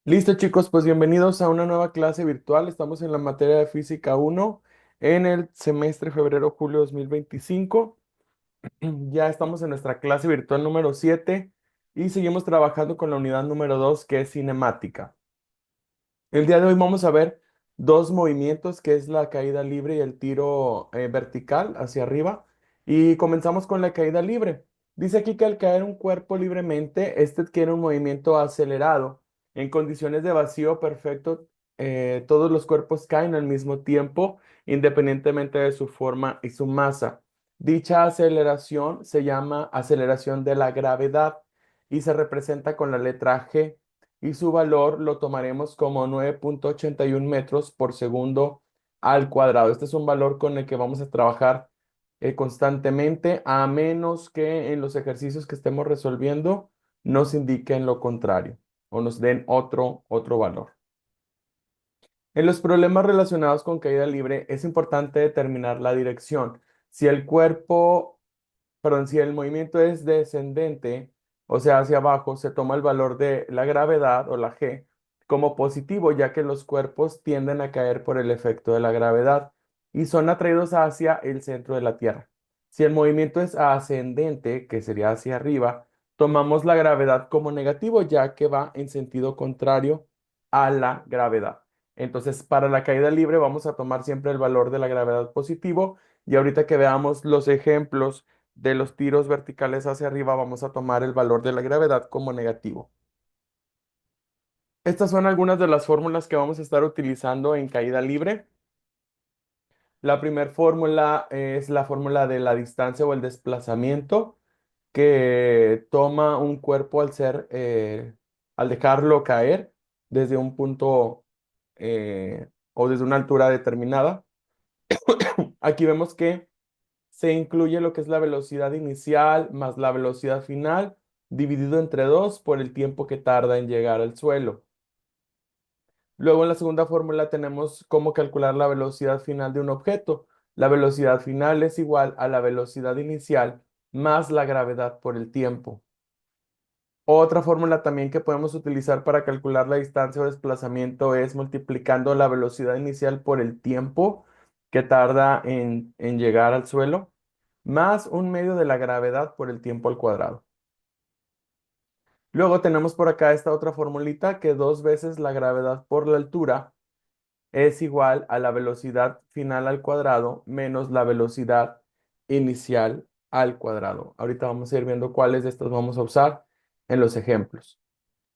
Listo, chicos, pues bienvenidos a una nueva clase virtual. Estamos en la materia de Física uno en el semestre febrero-julio 2025. Ya estamos en nuestra clase virtual número 7 y seguimos trabajando con la unidad número 2 que es cinemática. El día de hoy vamos a ver dos movimientos, que es la caída libre y el tiro vertical hacia arriba. Y comenzamos con la caída libre. Dice aquí que al caer un cuerpo libremente, este adquiere un movimiento acelerado. En condiciones de vacío perfecto, todos los cuerpos caen al mismo tiempo, independientemente de su forma y su masa. Dicha aceleración se llama aceleración de la gravedad y se representa con la letra G y su valor lo tomaremos como 9,81 metros por segundo al cuadrado. Este es un valor con el que vamos a trabajar constantemente, a menos que en los ejercicios que estemos resolviendo nos indiquen lo contrario o nos den otro valor. En los problemas relacionados con caída libre es importante determinar la dirección. Si el cuerpo si el movimiento es descendente, o sea, hacia abajo, se toma el valor de la gravedad o la G como positivo, ya que los cuerpos tienden a caer por el efecto de la gravedad y son atraídos hacia el centro de la Tierra. Si el movimiento es ascendente, que sería hacia arriba, tomamos la gravedad como negativo, ya que va en sentido contrario a la gravedad. Entonces, para la caída libre vamos a tomar siempre el valor de la gravedad positivo y ahorita que veamos los ejemplos de los tiros verticales hacia arriba, vamos a tomar el valor de la gravedad como negativo. Estas son algunas de las fórmulas que vamos a estar utilizando en caída libre. La primera fórmula es la fórmula de la distancia o el desplazamiento que toma un cuerpo al dejarlo caer desde un punto o desde una altura determinada. Aquí vemos que se incluye lo que es la velocidad inicial más la velocidad final, dividido entre 2 por el tiempo que tarda en llegar al suelo. Luego en la segunda fórmula tenemos cómo calcular la velocidad final de un objeto. La velocidad final es igual a la velocidad inicial más la gravedad por el tiempo. Otra fórmula también que podemos utilizar para calcular la distancia o desplazamiento es multiplicando la velocidad inicial por el tiempo que tarda en llegar al suelo, más un medio de la gravedad por el tiempo al cuadrado. Luego tenemos por acá esta otra formulita que dos veces la gravedad por la altura es igual a la velocidad final al cuadrado menos la velocidad inicial al cuadrado. Ahorita vamos a ir viendo cuáles de estas vamos a usar en los ejemplos.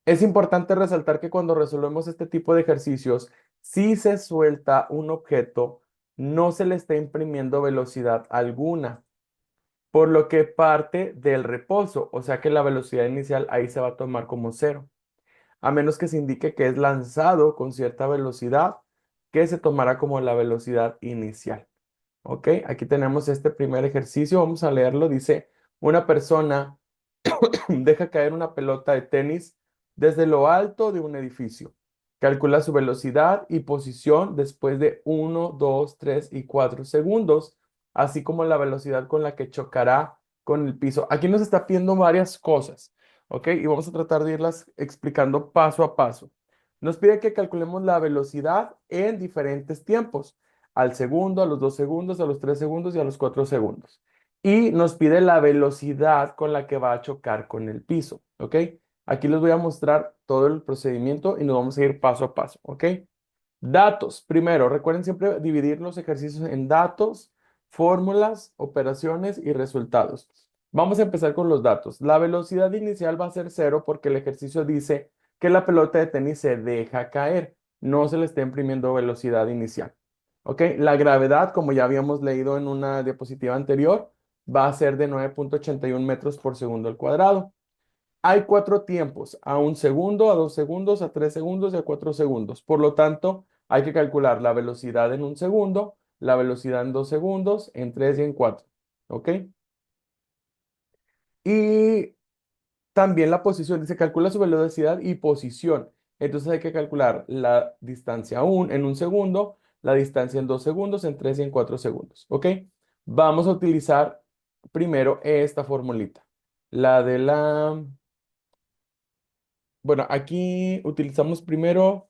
Es importante resaltar que cuando resolvemos este tipo de ejercicios, si se suelta un objeto, no se le está imprimiendo velocidad alguna, por lo que parte del reposo, o sea que la velocidad inicial ahí se va a tomar como cero, a menos que se indique que es lanzado con cierta velocidad, que se tomará como la velocidad inicial. ¿Ok? Aquí tenemos este primer ejercicio, vamos a leerlo. Dice, una persona deja caer una pelota de tenis desde lo alto de un edificio. Calcula su velocidad y posición después de 1, 2, 3 y 4 segundos, así como la velocidad con la que chocará con el piso. Aquí nos está pidiendo varias cosas, ¿ok? Y vamos a tratar de irlas explicando paso a paso. Nos pide que calculemos la velocidad en diferentes tiempos, al segundo, a los 2 segundos, a los 3 segundos y a los 4 segundos y nos pide la velocidad con la que va a chocar con el piso, ¿ok? Aquí les voy a mostrar todo el procedimiento y nos vamos a ir paso a paso, ¿ok? Datos. Primero, recuerden siempre dividir los ejercicios en datos, fórmulas, operaciones y resultados. Vamos a empezar con los datos. La velocidad inicial va a ser cero porque el ejercicio dice que la pelota de tenis se deja caer, no se le está imprimiendo velocidad inicial. ¿Ok? La gravedad, como ya habíamos leído en una diapositiva anterior, va a ser de 9,81 metros por segundo al cuadrado. Hay cuatro tiempos, a 1 segundo, a 2 segundos, a 3 segundos y a 4 segundos. Por lo tanto, hay que calcular la velocidad en 1 segundo, la velocidad en 2 segundos, en 3 y en 4. ¿Ok? Y también la posición, dice calcula su velocidad y posición. Entonces hay que calcular la distancia en 1 segundo, la distancia en 2 segundos, en 3 y en 4 segundos. ¿Ok? Vamos a utilizar primero esta formulita, la de la Bueno, aquí utilizamos primero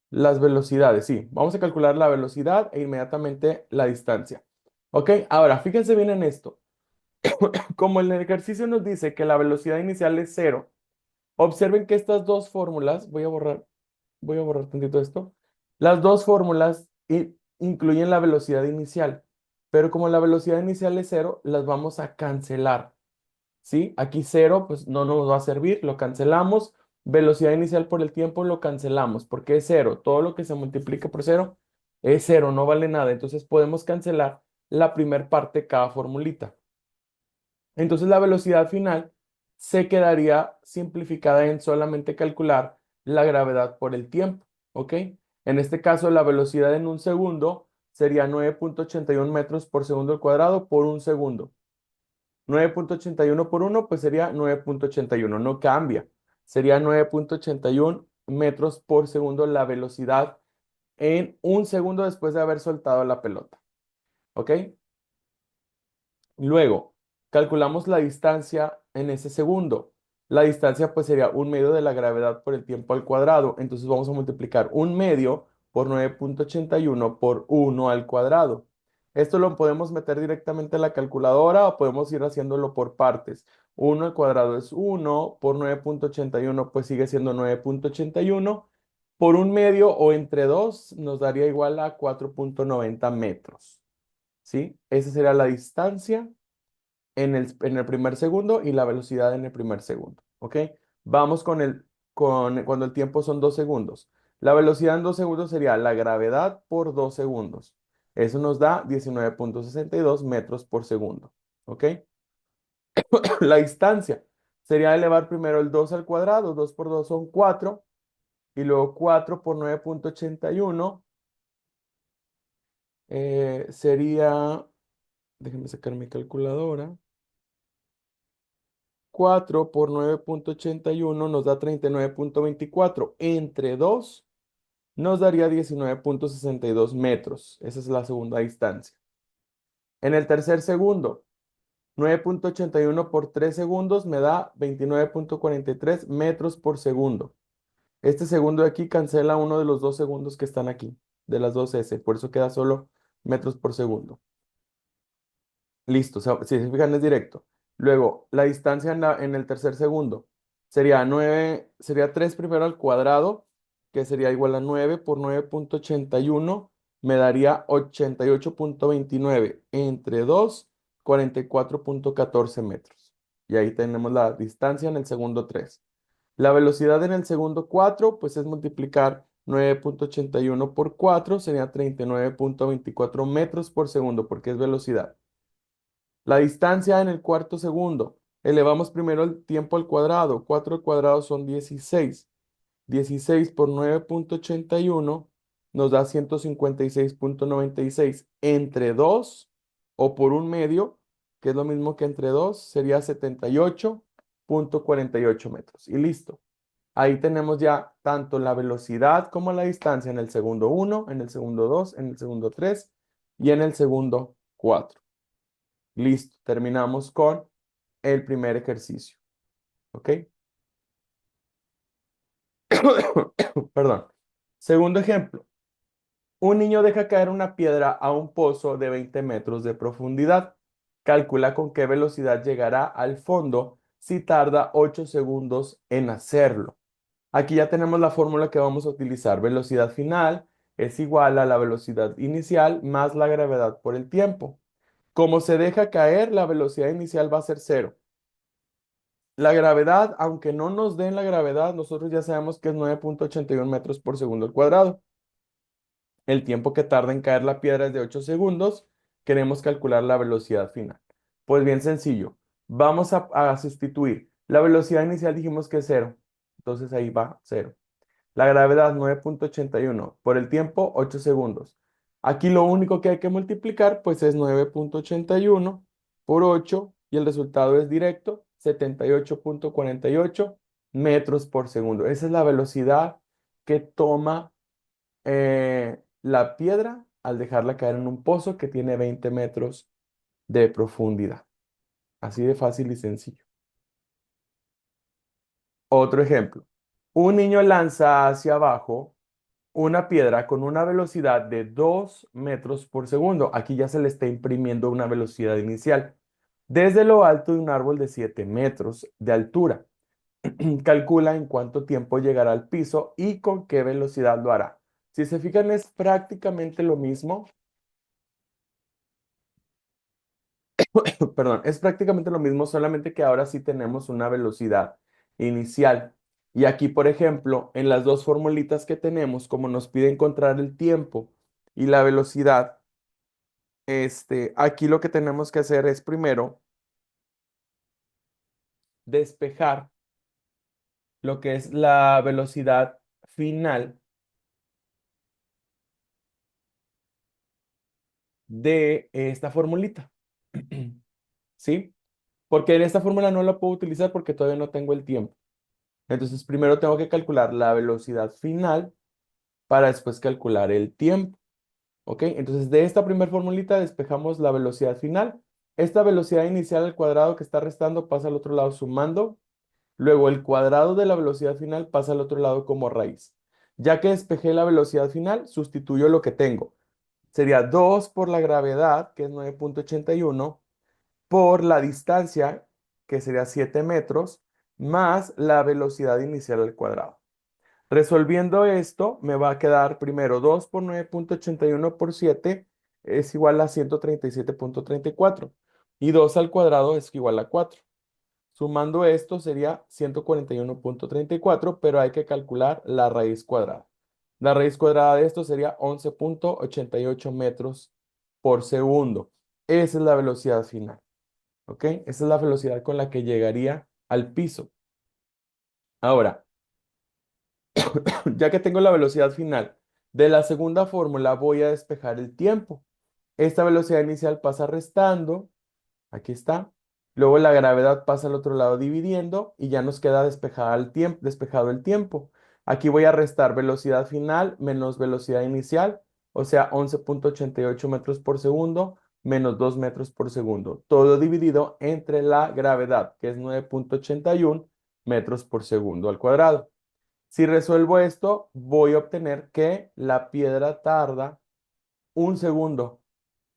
las velocidades. Sí, vamos a calcular la velocidad e inmediatamente la distancia. ¿Ok? Ahora, fíjense bien en esto. Como el ejercicio nos dice que la velocidad inicial es cero, observen que estas dos fórmulas, voy a borrar tantito esto. Las dos fórmulas incluyen la velocidad inicial, pero como la velocidad inicial es cero, las vamos a cancelar. ¿Sí? Aquí cero, pues no nos va a servir, lo cancelamos. Velocidad inicial por el tiempo lo cancelamos, porque es cero. Todo lo que se multiplique por cero es cero, no vale nada. Entonces podemos cancelar la primer parte de cada formulita. Entonces la velocidad final se quedaría simplificada en solamente calcular la gravedad por el tiempo, ¿ok? En este caso, la velocidad en un segundo sería 9.81 metros por segundo al cuadrado por un segundo. 9.81 por uno, pues sería 9.81, no cambia. Sería 9.81 metros por segundo la velocidad en un segundo después de haber soltado la pelota, ¿ok? Luego, calculamos la distancia en ese segundo. La distancia pues sería un medio de la gravedad por el tiempo al cuadrado. Entonces vamos a multiplicar un medio por 9.81 por uno al cuadrado. Esto lo podemos meter directamente a la calculadora o podemos ir haciéndolo por partes. Uno al cuadrado es uno por 9.81 pues sigue siendo 9.81 por un medio o entre 2 nos daría igual a 4.90 metros. ¿Sí? Esa sería la distancia en el primer segundo y la velocidad en el primer segundo. ¿Ok? Vamos cuando el tiempo son 2 segundos. La velocidad en 2 segundos sería la gravedad por 2 segundos. Eso nos da 19.62 metros por segundo. ¿Ok? La distancia sería elevar primero el 2 al cuadrado. 2 por 2 son 4. Y luego 4 por 9.81 sería, déjenme sacar mi calculadora. 4 por 9.81 nos da 39.24. Entre 2 nos daría 19.62 metros. Esa es la segunda distancia. En el tercer segundo, 9.81 por 3 segundos me da 29.43 metros por segundo. Este segundo de aquí cancela uno de los 2 segundos que están aquí, de las dos S. Por eso queda solo metros por segundo. Listo, o sea, si se fijan es directo. Luego, la distancia en el tercer segundo sería 9, sería 3 primero al cuadrado, que sería igual a 9 por 9.81, me daría 88.29 entre 2, 44.14 metros. Y ahí tenemos la distancia en el segundo 3. La velocidad en el segundo 4 pues es multiplicar 9.81 por 4, sería 39.24 metros por segundo, porque es velocidad. La distancia en el cuarto segundo. Elevamos primero el tiempo al cuadrado. 4 al cuadrado son 16. 16 por 9.81 nos da 156.96. Entre 2 o por un medio, que es lo mismo que entre 2, sería 78.48 metros. Y listo. Ahí tenemos ya tanto la velocidad como la distancia en el segundo 1, en el segundo 2, en el segundo 3 y en el segundo 4. Listo, terminamos con el primer ejercicio. ¿Ok? Perdón. Segundo ejemplo. Un niño deja caer una piedra a un pozo de 20 metros de profundidad. Calcula con qué velocidad llegará al fondo si tarda 8 segundos en hacerlo. Aquí ya tenemos la fórmula que vamos a utilizar. Velocidad final es igual a la velocidad inicial más la gravedad por el tiempo. Como se deja caer, la velocidad inicial va a ser cero. La gravedad, aunque no nos den la gravedad, nosotros ya sabemos que es 9.81 metros por segundo al cuadrado. El tiempo que tarda en caer la piedra es de 8 segundos. Queremos calcular la velocidad final. Pues bien sencillo. Vamos a sustituir. La velocidad inicial dijimos que es cero. Entonces ahí va cero. La gravedad 9.81 por el tiempo 8 segundos. Aquí lo único que hay que multiplicar pues es 9.81 por 8 y el resultado es directo 78.48 metros por segundo. Esa es la velocidad que toma la piedra al dejarla caer en un pozo que tiene 20 metros de profundidad. Así de fácil y sencillo. Otro ejemplo. Un niño lanza hacia abajo una piedra con una velocidad de 2 metros por segundo. Aquí ya se le está imprimiendo una velocidad inicial. Desde lo alto de un árbol de 7 metros de altura. Calcula en cuánto tiempo llegará al piso y con qué velocidad lo hará. Si se fijan, es prácticamente lo mismo. Perdón, es prácticamente lo mismo, solamente que ahora sí tenemos una velocidad inicial. Y aquí, por ejemplo, en las dos formulitas que tenemos, como nos pide encontrar el tiempo y la velocidad, aquí lo que tenemos que hacer es primero despejar lo que es la velocidad final de esta formulita. ¿Sí? Porque en esta fórmula no la puedo utilizar porque todavía no tengo el tiempo. Entonces, primero tengo que calcular la velocidad final para después calcular el tiempo. ¿Ok? Entonces, de esta primera formulita despejamos la velocidad final. Esta velocidad inicial al cuadrado que está restando pasa al otro lado sumando. Luego, el cuadrado de la velocidad final pasa al otro lado como raíz. Ya que despejé la velocidad final, sustituyo lo que tengo. Sería 2 por la gravedad, que es 9,81 por la distancia, que sería 7 metros, más la velocidad inicial al cuadrado. Resolviendo esto, me va a quedar primero 2 por 9,81 por 7 es igual a 137,34. Y 2 al cuadrado es igual a 4. Sumando esto sería 141,34, pero hay que calcular la raíz cuadrada. La raíz cuadrada de esto sería 11,88 metros por segundo. Esa es la velocidad final. ¿Ok? Esa es la velocidad con la que llegaría al piso. Ahora, ya que tengo la velocidad final de la segunda fórmula, voy a despejar el tiempo. Esta velocidad inicial pasa restando, aquí está. Luego la gravedad pasa al otro lado dividiendo y ya nos queda despejado el tiempo. Aquí voy a restar velocidad final menos velocidad inicial, o sea, 11,88 metros por segundo menos 2 metros por segundo. Todo dividido entre la gravedad, que es 9,81 metros por segundo al cuadrado. Si resuelvo esto, voy a obtener que la piedra tarda 1 segundo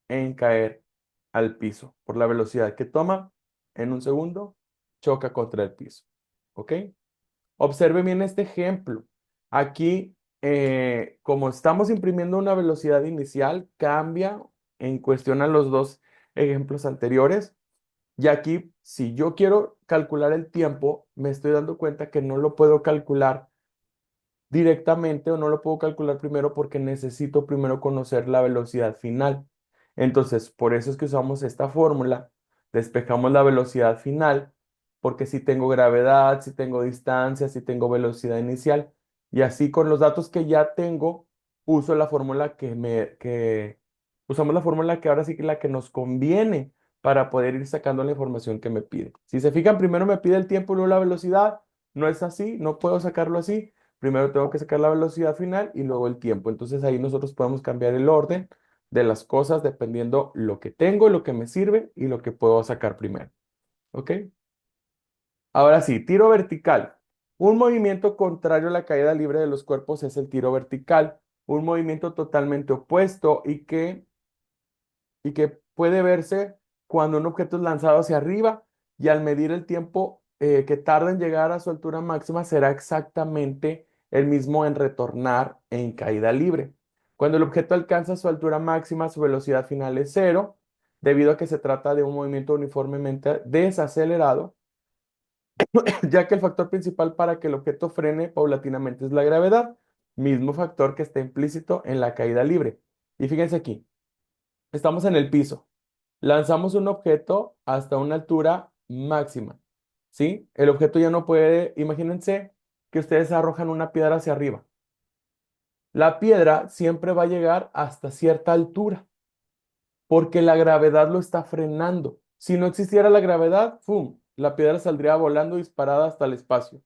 en caer al piso. Por la velocidad que toma, en 1 segundo, choca contra el piso. ¿Ok? Observe bien este ejemplo. Aquí, como estamos imprimiendo una velocidad inicial, cambia en cuestión a los dos ejemplos anteriores. Y aquí, si yo quiero calcular el tiempo, me estoy dando cuenta que no lo puedo calcular directamente o no lo puedo calcular primero porque necesito primero conocer la velocidad final. Entonces, por eso es que usamos esta fórmula. Despejamos la velocidad final porque si tengo gravedad, si tengo distancia, si tengo velocidad inicial. Y así con los datos que ya tengo, uso la fórmula usamos la fórmula que ahora sí que es la que nos conviene para poder ir sacando la información que me pide. Si se fijan, primero me pide el tiempo y luego la velocidad. No es así, no puedo sacarlo así. Primero tengo que sacar la velocidad final y luego el tiempo. Entonces ahí nosotros podemos cambiar el orden de las cosas dependiendo lo que tengo, lo que me sirve y lo que puedo sacar primero. ¿Ok? Ahora sí, tiro vertical. Un movimiento contrario a la caída libre de los cuerpos es el tiro vertical. Un movimiento totalmente opuesto y que puede verse cuando un objeto es lanzado hacia arriba y al medir el tiempo que tarda en llegar a su altura máxima será exactamente el mismo en retornar en caída libre. Cuando el objeto alcanza su altura máxima, su velocidad final es cero, debido a que se trata de un movimiento uniformemente desacelerado, ya que el factor principal para que el objeto frene paulatinamente es la gravedad, mismo factor que está implícito en la caída libre. Y fíjense aquí, estamos en el piso. Lanzamos un objeto hasta una altura máxima, ¿sí? El objeto ya no puede, imagínense que ustedes arrojan una piedra hacia arriba. La piedra siempre va a llegar hasta cierta altura, porque la gravedad lo está frenando. Si no existiera la gravedad, ¡fum! La piedra saldría volando disparada hasta el espacio.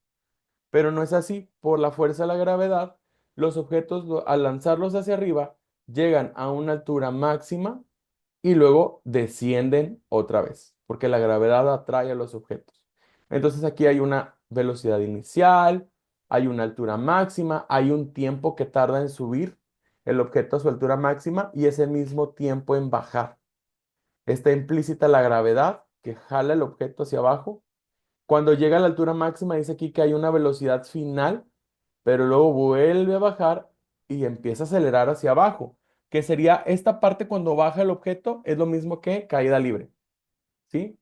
Pero no es así. Por la fuerza de la gravedad, los objetos, al lanzarlos hacia arriba, llegan a una altura máxima y luego descienden otra vez, porque la gravedad atrae a los objetos. Entonces aquí hay una velocidad inicial, hay una altura máxima, hay un tiempo que tarda en subir el objeto a su altura máxima y ese mismo tiempo en bajar. Está implícita la gravedad que jala el objeto hacia abajo. Cuando llega a la altura máxima, dice aquí que hay una velocidad final, pero luego vuelve a bajar y empieza a acelerar hacia abajo, que sería esta parte cuando baja el objeto, es lo mismo que caída libre, ¿sí?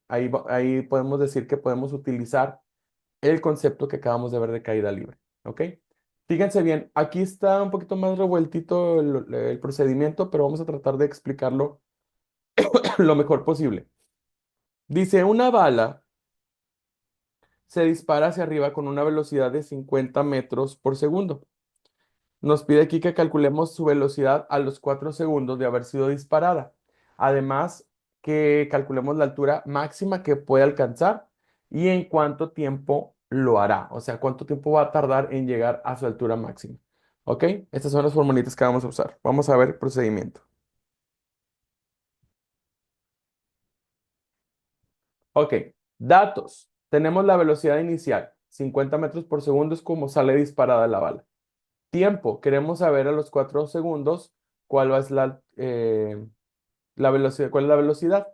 Ahí podemos decir que podemos utilizar el concepto que acabamos de ver de caída libre, ¿ok? Fíjense bien, aquí está un poquito más revueltito el procedimiento, pero vamos a tratar de explicarlo lo mejor posible. Dice, una bala se dispara hacia arriba con una velocidad de 50 metros por segundo. Nos pide aquí que calculemos su velocidad a los 4 segundos de haber sido disparada. Además, que calculemos la altura máxima que puede alcanzar y en cuánto tiempo lo hará. O sea, cuánto tiempo va a tardar en llegar a su altura máxima. ¿Ok? Estas son las formulitas que vamos a usar. Vamos a ver el procedimiento. Ok, datos. Tenemos la velocidad inicial. 50 metros por segundo es como sale disparada la bala. Tiempo. Queremos saber a los 4 segundos cuál es la velocidad, cuál es la velocidad.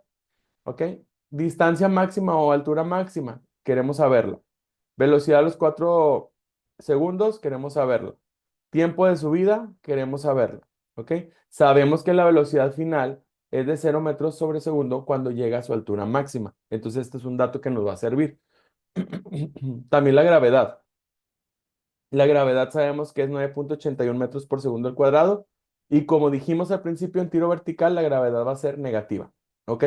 ¿Ok? Distancia máxima o altura máxima. Queremos saberlo. Velocidad a los 4 segundos. Queremos saberlo. Tiempo de subida. Queremos saberlo. ¿Ok? Sabemos que la velocidad final es de 0 metros sobre segundo cuando llega a su altura máxima. Entonces, este es un dato que nos va a servir. También la gravedad. La gravedad sabemos que es 9,81 metros por segundo al cuadrado. Y como dijimos al principio en tiro vertical, la gravedad va a ser negativa. ¿Ok?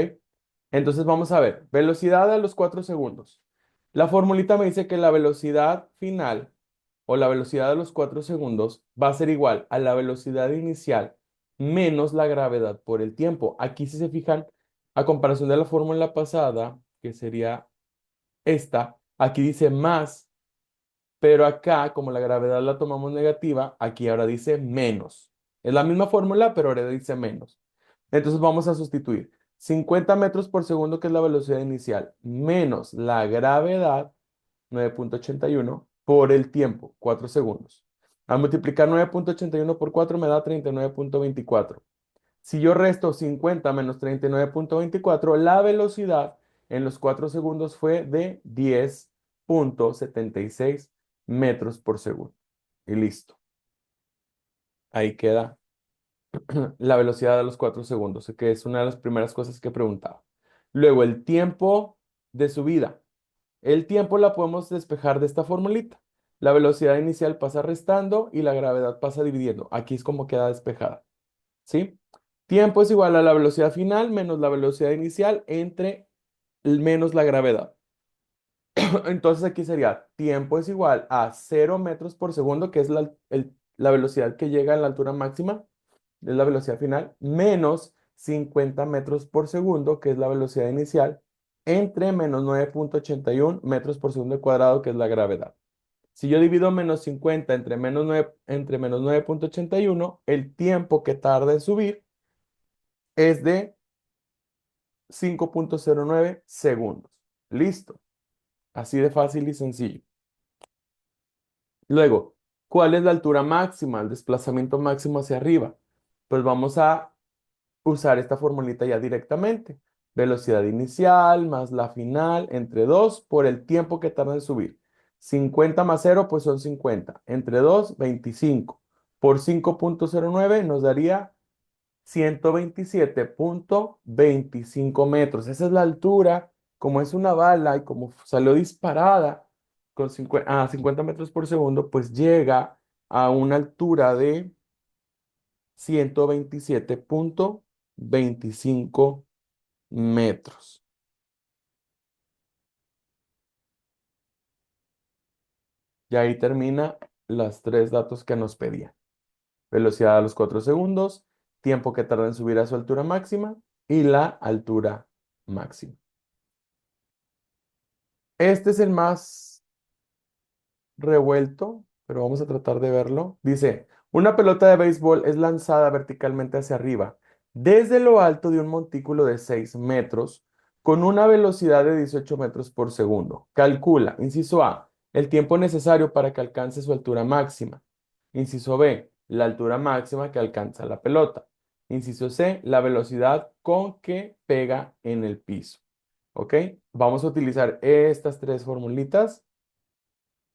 Entonces vamos a ver. Velocidad a los 4 segundos. La formulita me dice que la velocidad final o la velocidad de los 4 segundos va a ser igual a la velocidad inicial menos la gravedad por el tiempo. Aquí si se fijan, a comparación de la fórmula pasada, que sería esta, aquí dice más. Pero acá, como la gravedad la tomamos negativa, aquí ahora dice menos. Es la misma fórmula, pero ahora dice menos. Entonces vamos a sustituir 50 metros por segundo, que es la velocidad inicial, menos la gravedad, 9,81, por el tiempo, 4 segundos. Al multiplicar 9,81 por 4 me da 39,24. Si yo resto 50 menos 39,24, la velocidad en los 4 segundos fue de 10,76 metros por segundo. Y listo. Ahí queda la velocidad a los 4 segundos, que es una de las primeras cosas que preguntaba. Luego, el tiempo de subida. El tiempo la podemos despejar de esta formulita. La velocidad inicial pasa restando y la gravedad pasa dividiendo. Aquí es como queda despejada. ¿Sí? Tiempo es igual a la velocidad final menos la velocidad inicial entre menos la gravedad. Entonces aquí sería tiempo es igual a 0 metros por segundo, que es la velocidad que llega a la altura máxima, es la velocidad final, menos 50 metros por segundo, que es la velocidad inicial, entre menos 9,81 metros por segundo cuadrado, que es la gravedad. Si yo divido menos 50 entre menos 9, entre menos 9,81, el tiempo que tarda en subir es de 5,09 segundos. Listo. Así de fácil y sencillo. Luego, ¿cuál es la altura máxima, el desplazamiento máximo hacia arriba? Pues vamos a usar esta formulita ya directamente. Velocidad inicial más la final entre 2 por el tiempo que tarda en subir. 50 más 0 pues son 50. Entre 2, 25. Por 5,09 nos daría 127,25 metros. Esa es la altura, como es una bala y como salió disparada con 50 metros por segundo, pues llega a una altura de 127,25 metros. Y ahí termina los tres datos que nos pedía. Velocidad a los 4 segundos, tiempo que tarda en subir a su altura máxima y la altura máxima. Este es el más revuelto, pero vamos a tratar de verlo. Dice, una pelota de béisbol es lanzada verticalmente hacia arriba desde lo alto de un montículo de 6 metros con una velocidad de 18 metros por segundo. Calcula, inciso A, el tiempo necesario para que alcance su altura máxima. Inciso B, la altura máxima que alcanza la pelota. Inciso C, la velocidad con que pega en el piso. ¿Ok? Vamos a utilizar estas tres formulitas.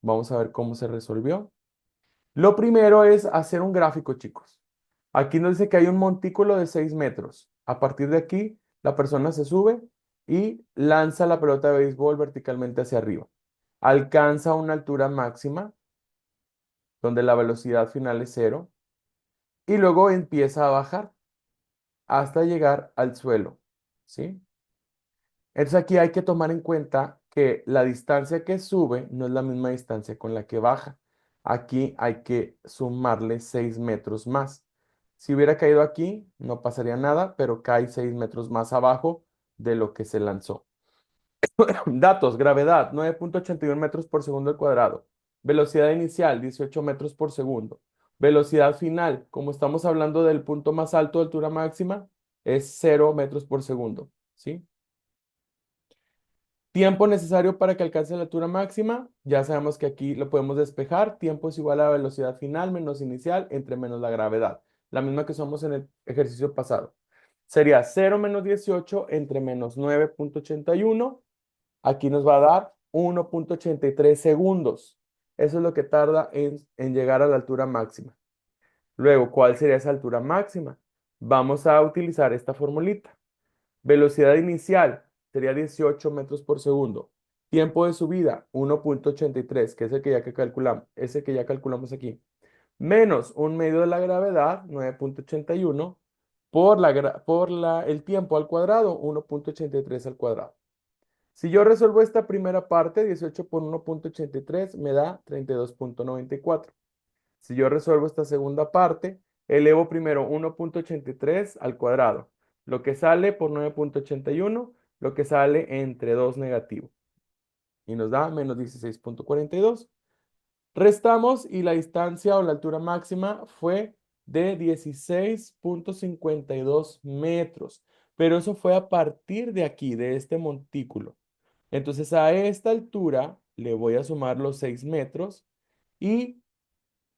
Vamos a ver cómo se resolvió. Lo primero es hacer un gráfico, chicos. Aquí nos dice que hay un montículo de 6 metros. A partir de aquí, la persona se sube y lanza la pelota de béisbol verticalmente hacia arriba. Alcanza una altura máxima, donde la velocidad final es cero, y luego empieza a bajar hasta llegar al suelo, ¿sí? Entonces aquí hay que tomar en cuenta que la distancia que sube no es la misma distancia con la que baja. Aquí hay que sumarle 6 metros más. Si hubiera caído aquí, no pasaría nada, pero cae 6 metros más abajo de lo que se lanzó. Datos, gravedad, 9,81 metros por segundo al cuadrado. Velocidad inicial, 18 metros por segundo. Velocidad final, como estamos hablando del punto más alto de altura máxima, es 0 metros por segundo, ¿sí? Tiempo necesario para que alcance la altura máxima. Ya sabemos que aquí lo podemos despejar. Tiempo es igual a la velocidad final menos inicial entre menos la gravedad. La misma que usamos en el ejercicio pasado. Sería 0 menos 18 entre menos 9,81. Aquí nos va a dar 1,83 segundos. Eso es lo que tarda en llegar a la altura máxima. Luego, ¿cuál sería esa altura máxima? Vamos a utilizar esta formulita. Velocidad inicial sería 18 metros por segundo. Tiempo de subida, 1,83, que es el que ya que calculamos, ese que ya calculamos aquí. Menos un medio de la gravedad, 9,81, el tiempo al cuadrado, 1,83 al cuadrado. Si yo resuelvo esta primera parte, 18 por 1,83 me da 32,94. Si yo resuelvo esta segunda parte, elevo primero 1,83 al cuadrado. Lo que sale por 9,81, lo que sale entre 2 negativo. Y nos da menos 16,42. Restamos y la distancia o la altura máxima fue de 16,52 metros. Pero eso fue a partir de aquí, de este montículo. Entonces a esta altura le voy a sumar los 6 metros y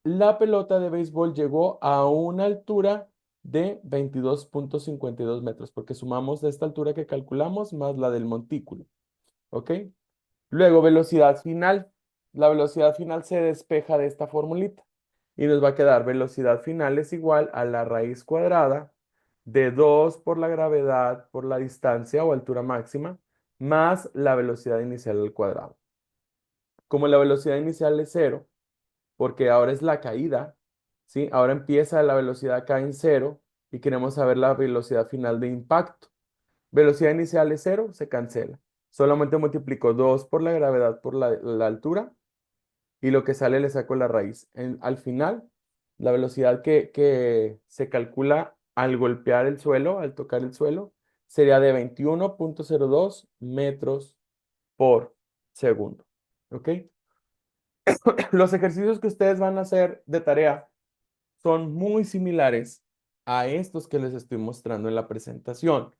la pelota de béisbol llegó a una altura de 22,52 metros, porque sumamos esta altura que calculamos más la del montículo. ¿Ok? Luego, velocidad final. La velocidad final se despeja de esta formulita y nos va a quedar velocidad final es igual a la raíz cuadrada de 2 por la gravedad por la distancia o altura máxima más la velocidad inicial al cuadrado. Como la velocidad inicial es cero, porque ahora es la caída, ¿sí? Ahora empieza la velocidad acá en cero y queremos saber la velocidad final de impacto. Velocidad inicial es cero, se cancela. Solamente multiplico 2 por la gravedad por la altura y lo que sale le saco la raíz. Al final, la velocidad que se calcula al golpear el suelo, al tocar el suelo, sería de 21,02 metros por segundo. ¿Ok? Los ejercicios que ustedes van a hacer de tarea son muy similares a estos que les estoy mostrando en la presentación.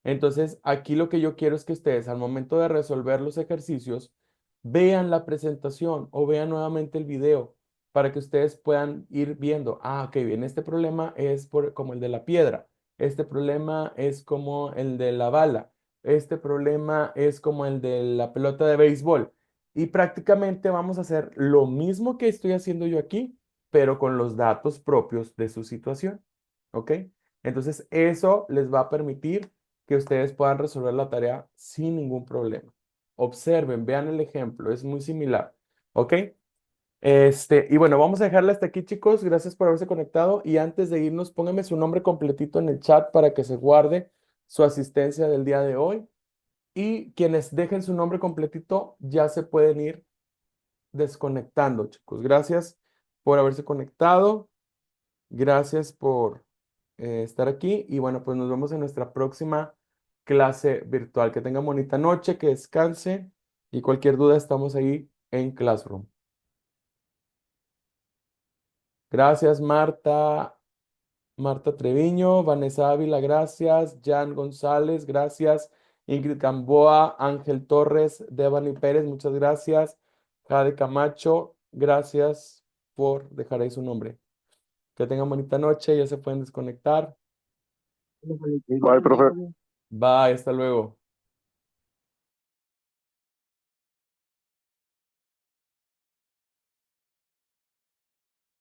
Entonces, aquí lo que yo quiero es que ustedes al momento de resolver los ejercicios vean la presentación o vean nuevamente el video para que ustedes puedan ir viendo, ok, bien, este problema es como el de la piedra, este problema es como el de la bala, este problema es como el de la pelota de béisbol. Y prácticamente vamos a hacer lo mismo que estoy haciendo yo aquí, pero con los datos propios de su situación. ¿Ok? Entonces, eso les va a permitir que ustedes puedan resolver la tarea sin ningún problema. Observen, vean el ejemplo, es muy similar. ¿Ok? Y bueno, vamos a dejarle hasta aquí, chicos. Gracias por haberse conectado. Y antes de irnos, pónganme su nombre completito en el chat para que se guarde su asistencia del día de hoy. Y quienes dejen su nombre completito ya se pueden ir desconectando, chicos. Gracias por haberse conectado. Gracias por estar aquí. Y bueno, pues nos vemos en nuestra próxima clase virtual. Que tengan bonita noche, que descanse. Y cualquier duda, estamos ahí en Classroom. Gracias, Marta. Marta Treviño, Vanessa Ávila, gracias. Jan González, gracias. Ingrid Gamboa, Ángel Torres, Devani Pérez, muchas gracias. Jade Camacho, gracias por dejar ahí su nombre. Que tengan bonita noche, ya se pueden desconectar. Bye, profe. Bye, hasta luego.